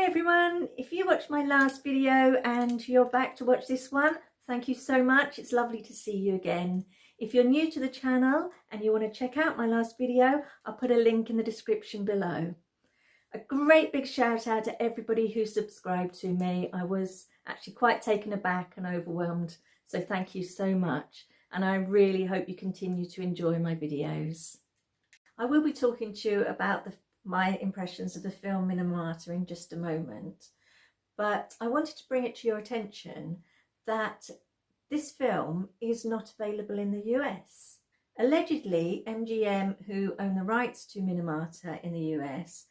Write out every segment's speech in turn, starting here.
everyone, if you watched my last video and you're back to watch this one, thank you so much. It's lovely to see you again. If you're new to the channel and you want to check out my last video, I'll put a link in the description below. A great big shout out to everybody who subscribed to me. I was actually quite taken aback and overwhelmed, so thank you so much, and I really hope you continue to enjoy my videos. I will be talking to you about my impressions of the film Minamata in just a moment, but I wanted to bring it to your attention that this film is not available in the US. Allegedly, MGM, who own the rights to Minamata in the US,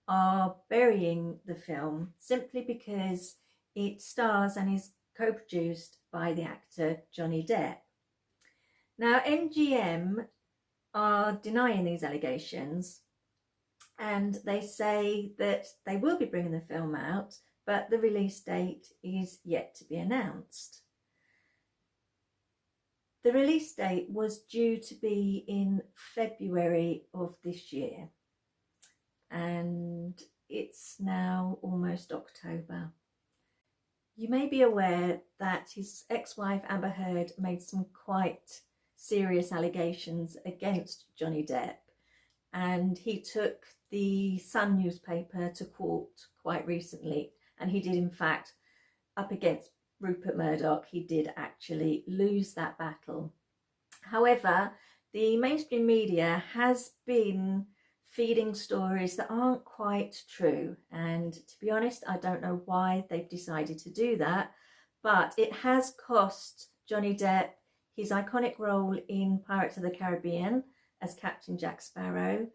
are burying the film simply because it stars and is co-produced by the actor Johnny Depp. Now, MGM are denying these allegations, and they say that they will be bringing the film out, but the release date is yet to be announced. The release date was due to be in February of this year, and it's now almost October. You may be aware that his ex-wife Amber Heard made some quite serious allegations against Johnny Depp, and he took the Sun newspaper to court quite recently, and he did in fact, up against Rupert Murdoch, he did actually lose that battle. However, the mainstream media has been feeding stories that aren't quite true, and to be honest, I don't know why they've decided to do that, but it has cost Johnny Depp his iconic role in Pirates of the Caribbean as Captain Jack Sparrow,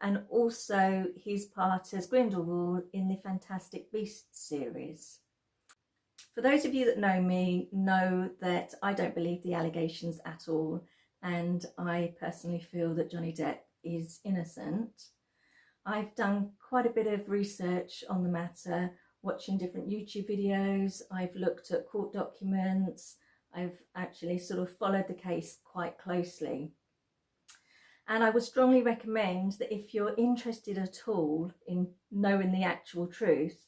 and also his part as Grindelwald in the Fantastic Beasts series. For those of you that know me know that I don't believe the allegations at all, and I personally feel that Johnny Depp is innocent. I've done quite a bit of research on the matter, watching different YouTube videos. I've looked at court documents. I've actually sort of followed the case quite closely. And I would strongly recommend that if you're interested at all in knowing the actual truth,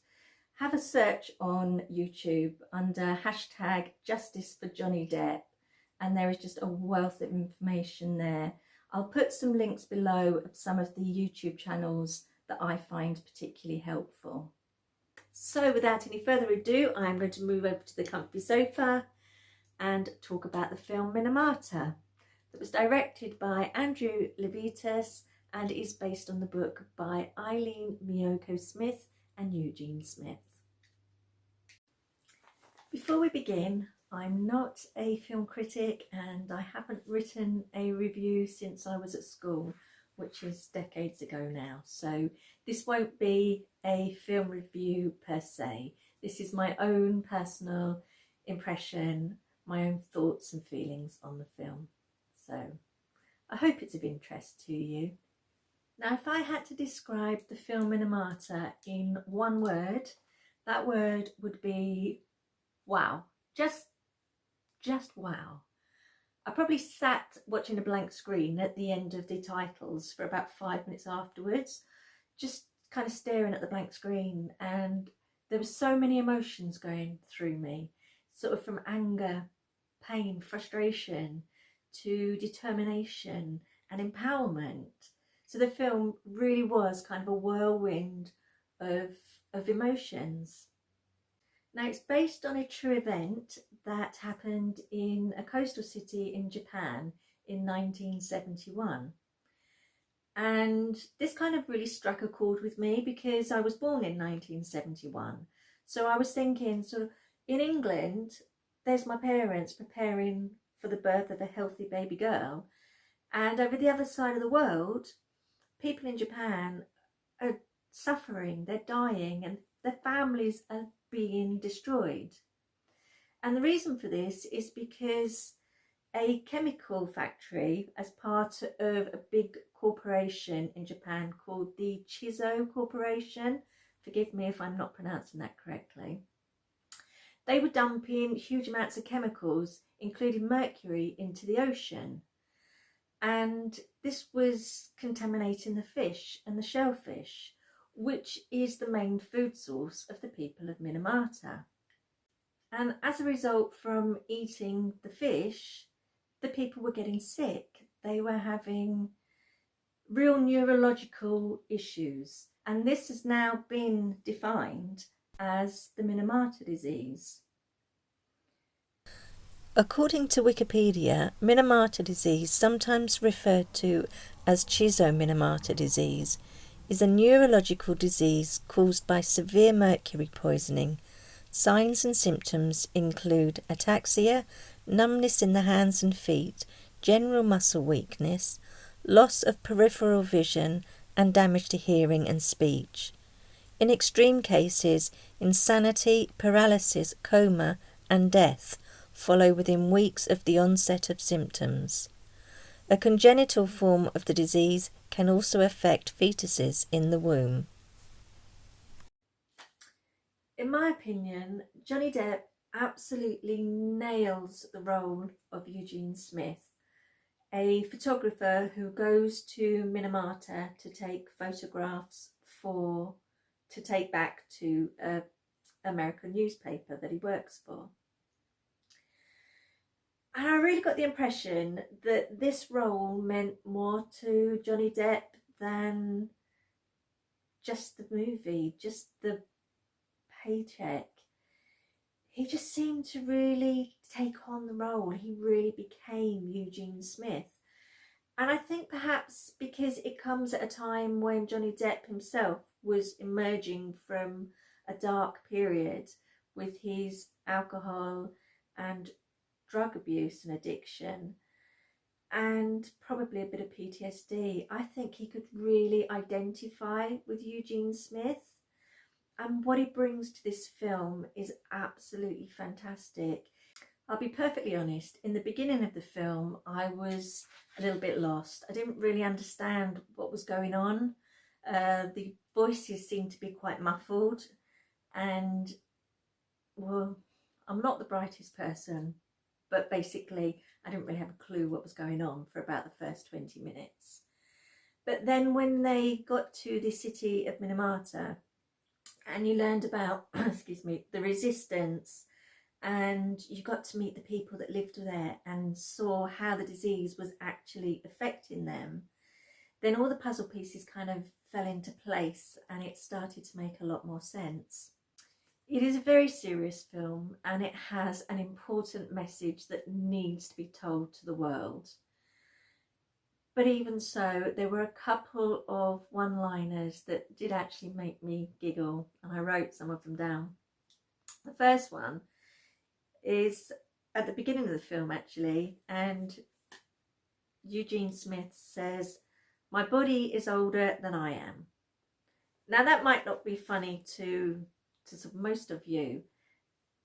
have a search on YouTube under hashtag Justice for Johnny Depp, and there is just a wealth of information there. I'll put some links below of some of the YouTube channels that I find particularly helpful. So without any further ado, I'm going to move over to the comfy sofa and talk about the film Minamata, that was directed by Andrew Levitas and is based on the book by Eileen Miyoko Smith and Eugene Smith. Before we begin, I'm not a film critic and I haven't written a review since I was at school, which is decades ago now, so this won't be a film review per se. This is my own personal impression, my own thoughts and feelings on the film. So I hope it's of interest to you. Now, if I had to describe the film Minamata in one word, that word would be wow. Just wow. I probably sat watching a blank screen at the end of the titles for about 5 minutes afterwards, just kind of staring at the blank screen, and there were so many emotions going through me, sort of from anger, pain, frustration, to determination and empowerment. So the film really was kind of a whirlwind of emotions. Now, it's based on a true event that happened in a coastal city in Japan in 1971. And this kind of really struck a chord with me because I was born in 1971. So I was thinking, sort of, in England, there's my parents preparing for the birth of a healthy baby girl, and over the other side of the world, people in Japan are suffering, they're dying, and their families are being destroyed. And the reason for this is because a chemical factory, as part of a big corporation in Japan called the Chizo Corporation, forgive me if I'm not pronouncing that correctly, they were dumping huge amounts of chemicals, including mercury, into the ocean. And this was contaminating the fish and the shellfish, which is the main food source of the people of Minamata. And as a result, from eating the fish, the people were getting sick. They were having real neurological issues. And this has now been defined as the Minamata disease. According to Wikipedia, Minamata disease, sometimes referred to as Minamata disease, is a neurological disease caused by severe mercury poisoning. Signs and symptoms include ataxia, numbness in the hands and feet, general muscle weakness, loss of peripheral vision, and damage to hearing and speech. In extreme cases, insanity, paralysis, coma, and death follow within weeks of the onset of symptoms. A congenital form of the disease can also affect fetuses in the womb. In my opinion, Johnny Depp absolutely nails the role of Eugene Smith, a photographer who goes to Minamata to take photographs to take back to an American newspaper that he works for. And I really got the impression that this role meant more to Johnny Depp than just the movie, just the paycheck. He just seemed to really take on the role. He really became Eugene Smith. And I think perhaps because it comes at a time when Johnny Depp himself was emerging from a dark period with his alcohol and drug abuse and addiction, and probably a bit of PTSD. I think he could really identify with Eugene Smith, and what he brings to this film is absolutely fantastic. I'll be perfectly honest, in the beginning of the film I was a little bit lost. I didn't really understand what was going on. The voices seemed to be quite muffled, and well, I'm not the brightest person, but basically I didn't really have a clue what was going on for about the first 20 minutes. But then when they got to the city of Minamata and you learned about excuse me, the resistance, and you got to meet the people that lived there and saw how the disease was actually affecting them, then all the puzzle pieces kind of fell into place and it started to make a lot more sense. It is a very serious film and it has an important message that needs to be told to the world. But even so, there were a couple of one-liners that did actually make me giggle, and I wrote some of them down. The first one is at the beginning of the film actually, and Eugene Smith says, "My body is older than I am." Now that might not be funny to most of you,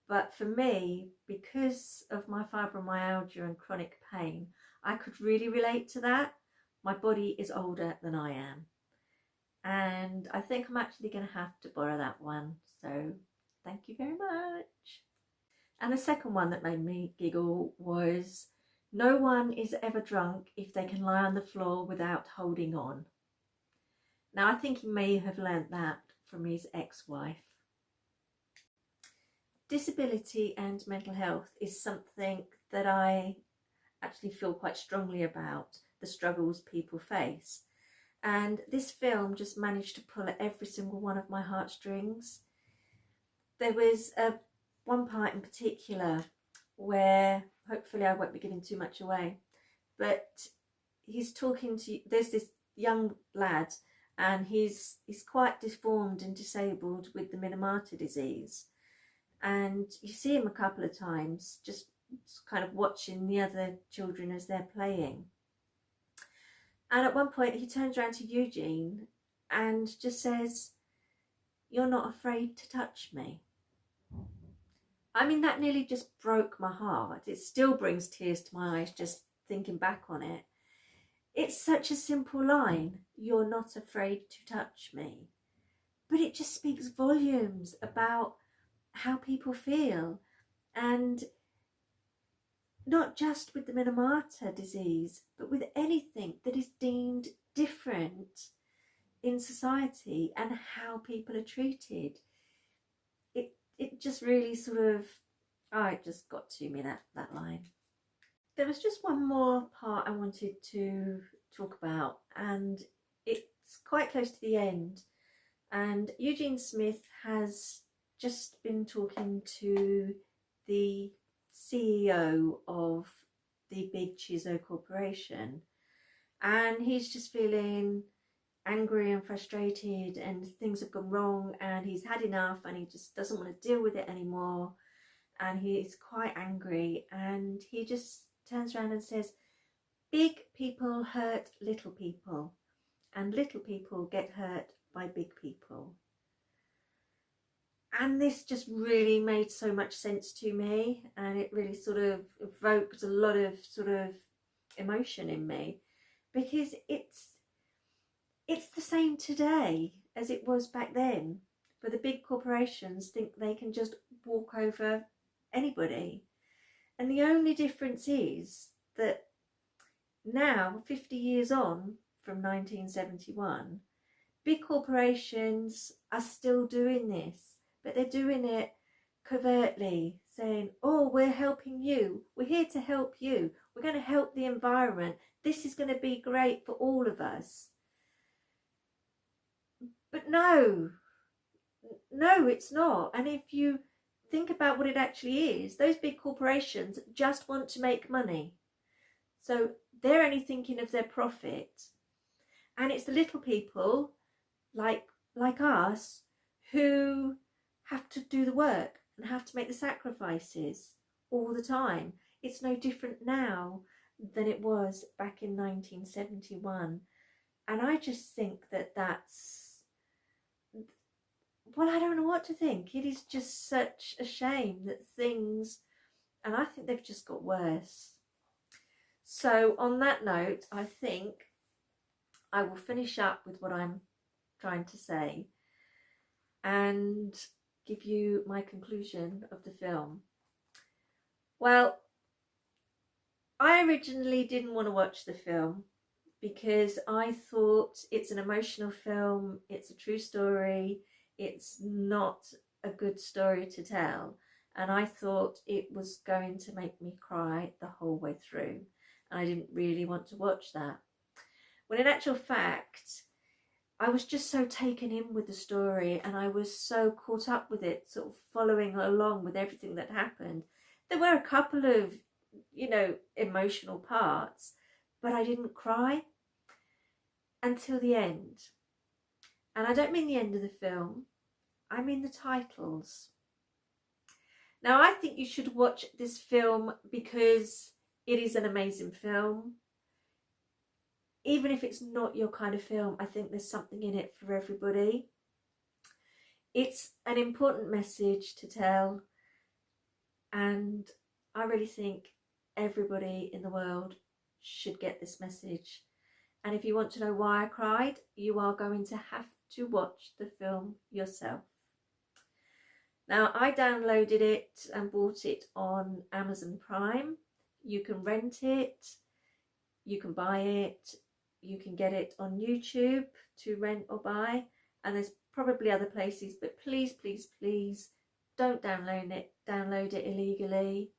but for me, because of my fibromyalgia and chronic pain, I could really relate to that. My body is older than I am. And I think I'm actually going to have to borrow that one. So thank you very much. And the second one that made me giggle was, "No one is ever drunk if they can lie on the floor without holding on." Now I think he may have learnt that from his ex-wife. Disability and mental health is something that I actually feel quite strongly about, the struggles people face. And this film just managed to pull at every single one of my heartstrings. There was one part in particular where, hopefully I won't be giving too much away, but he's talking to, there's this young lad and he's quite deformed and disabled with the Minamata disease. And you see him a couple of times just kind of watching the other children as they're playing. And at one point he turns around to Eugene and just says, "You're not afraid to touch me." I mean, that nearly just broke my heart. It still brings tears to my eyes just thinking back on it. It's such a simple line, "You're not afraid to touch me." But it just speaks volumes about how people feel. And not just with the Minamata disease, but with anything that is deemed different. in society and how people are treated. It just really sort of, oh, it just got to me, that line. There was just one more part I wanted to talk about, and it's quite close to the end. And Eugene Smith has just been talking to the CEO of the big Chizo Corporation, and he's just feeling angry and frustrated, and things have gone wrong, and he's had enough, and he just doesn't want to deal with it anymore, and he's quite angry, and he just turns around and says, big people hurt little people, and little people get hurt by big people. And this just really made so much sense to me, and it really sort of evoked a lot of sort of emotion in me, because it's the same today as it was back then, where the big corporations think they can just walk over anybody. And the only difference is that now, 50 years on from 1971, big corporations are still doing this, but they're doing it covertly, saying, oh, we're helping you, we're here to help you, we're going to help the environment, this is going to be great for all of us. But no, it's not. And if you think about what it actually is, those big corporations just want to make money. So they're only thinking of their profit. And it's the little people like us who have to do the work and have to make the sacrifices all the time. It's no different now than it was back in 1971. And I just think that's, well, I don't know what to think. It is just such a shame that things, and I think they've just got worse. So on that note, I think I will finish up with what I'm trying to say and give you my conclusion of the film. Well, I originally didn't want to watch the film because I thought it's an emotional film, it's a true story, it's not a good story to tell, and I thought it was going to make me cry the whole way through, and I didn't really want to watch that. When in actual fact, I was just so taken in with the story, and I was so caught up with it, sort of following along with everything that happened. There were a couple of, emotional parts, but I didn't cry until the end. And I don't mean the end of the film, I mean the titles. Now, I think you should watch this film because it is an amazing film. Even if it's not your kind of film, I think there's something in it for everybody. It's an important message to tell, and I really think everybody in the world should get this message. And if you want to know why I cried, you are going to have to watch the film yourself. Now, I downloaded it and bought it on Amazon Prime. You can rent it, you can buy it, you can get it on YouTube to rent or buy, and there's probably other places, but please, please, please don't download it illegally.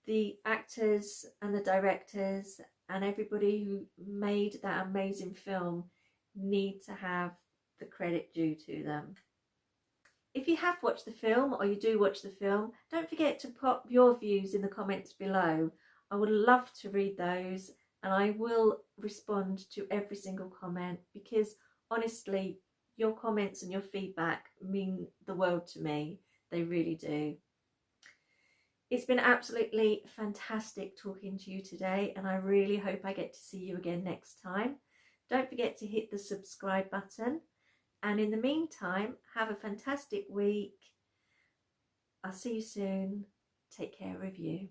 The actors and the directors and everybody who made that amazing film need to have the credit due to them. If you have watched the film, or you do watch the film, don't forget to pop your views in the comments below. I would love to read those, and I will respond to every single comment, because honestly, your comments and your feedback mean the world to me. They really do. It's been absolutely fantastic talking to you today, and I really hope I get to see you again next time. Don't forget to hit the subscribe button, and in the meantime, have a fantastic week. I'll see you soon. Take care of you.